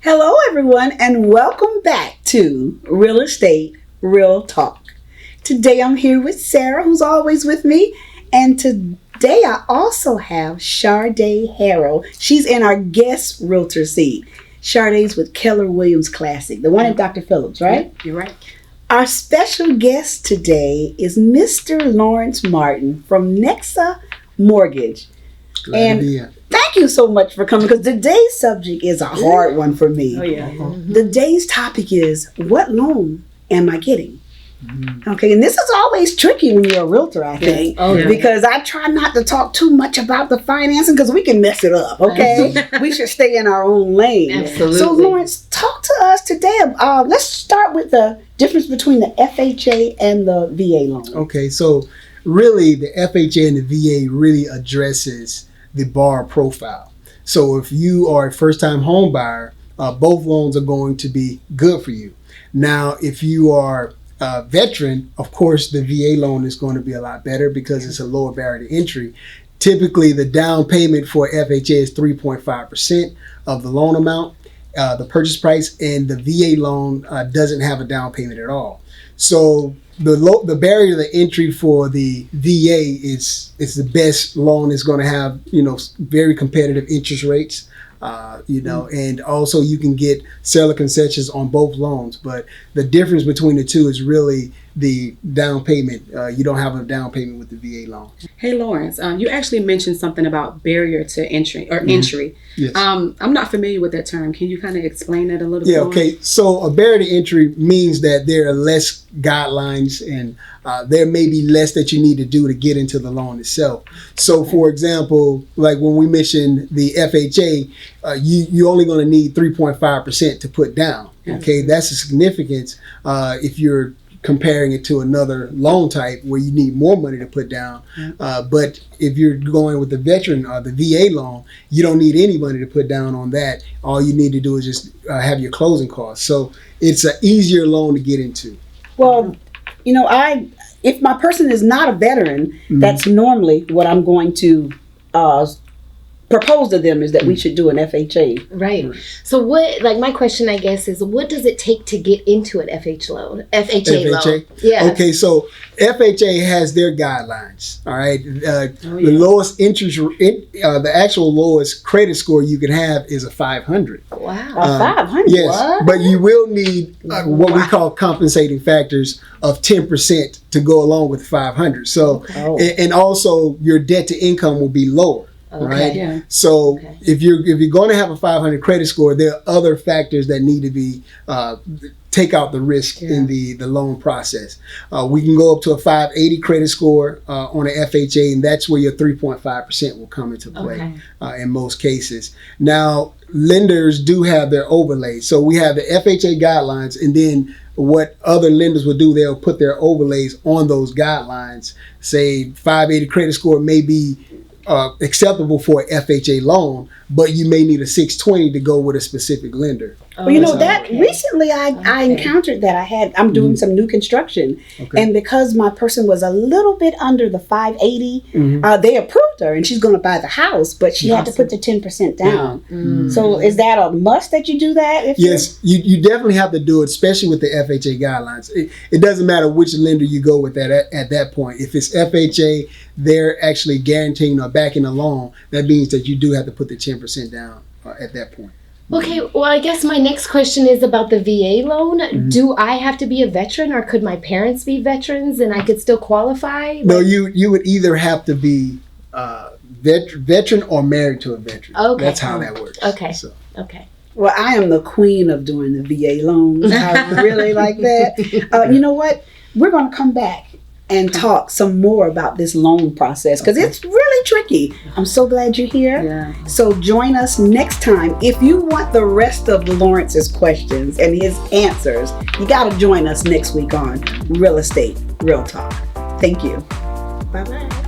Hello, everyone, and welcome back to Real Estate Real Talk. Today I'm here with Sarah, who's always with me, and today I also have Sharday Harrell. She's in our guest realtor seat. Sharday's with Keller Williams Classic, the one at Dr. Phillips, right? Yep, you're right. Our special guest today is Mr. Lawerence Martin from Nexa Mortgage. Glad to be here. Thank you so much for coming, because today's subject is a hard one for me. Oh, yeah. Today's topic is, what loan am I getting? Okay, and this is always tricky when you're a realtor, I think, because I try not to talk too much about the financing because we can mess it up, okay? We should stay in our own lane. Absolutely. So, Lawerence, talk to us today. Let's start with the difference between the FHA and the VA loan. Okay, so really the FHA and the VA really addresses the borrower profile. So if you are a first-time home buyer, both loans are going to be good for you. Now, if you are a veteran, of course, the VA loan is going to be a lot better because it's a lower barrier to entry. Typically, the down payment for FHA is 3.5% of the loan amount, the purchase price, and the VA loan doesn't have a down payment at all. So the barrier to entry for the VA is the best loan. Is going to have very competitive interest rates. And also you can get seller concessions on both loans. But the difference between the two is really the down payment. You don't have a down payment with the VA loan. Hey, Lawerence, you actually mentioned something about barrier to entry or entry. Yes. I'm not familiar with that term. Can you kind of explain that a little bit? Yeah, more? okay. So a barrier to entry means that there are less guidelines and there may be less that you need to do to get into the loan itself. So for example, like when we mentioned the FHA, you're only going to need 3.5% to put down. Okay, that's the significance if you're comparing it to another loan type where you need more money to put down. But if you're going with the veteran or the VA loan, you don't need any money to put down on that. All you need to do is just have your closing costs. So it's an easier loan to get into. Well, if my person is not a veteran, that's normally what I'm going to propose to them, is that we should do an FHA. Right. So my question, I guess, is what does it take to get into an FHA loan? Yeah. Okay, so FHA has their guidelines. All right. The lowest interest, the actual lowest credit score you can have is a 500. Wow. 500? Yes, What? but you will need what we call compensating factors of 10% to go along with 500. So, and also your debt to income will be lower. Right. Yeah. So if you're going to have a 500 credit score, there are other factors that need to be take out the risk in the loan process. We can go up to a 580 credit score on an FHA, and that's where your 3.5% will come into play in most cases. Now, lenders do have their overlays. So we have the FHA guidelines, and then what other lenders will do, they'll put their overlays on those guidelines. Say 580 credit score may be acceptable for an FHA loan, but you may need a 620 to go with a specific lender. Well, recently I encountered that. I'm doing some new construction, and because my person was a little bit under the 580, they approved her, and she's going to buy the house, but she had to put the 10% down. So is that a must that you do that? Yes, you definitely have to do it, especially with the FHA guidelines. It doesn't matter which lender you go with at that point. If it's FHA, they're actually guaranteeing or backing the loan. That means that you do have to put the 10% down at that point. Okay, well, I guess my next question is about the VA loan. Do I have to be a veteran, or could my parents be veterans and I could still qualify? No, you would either have to be veteran or married to a veteran. Okay. That's how that works. Okay. So. Okay. Well, I am the queen of doing the VA loans. I really like that. You know what? We're going to come back and talk some more about this loan process, because it's really tricky. I'm so glad you're here. Yeah. So join us next time. If you want the rest of Lawerence's questions and his answers, you got to join us next week on Real Estate Real Talk. Thank you. Bye-bye.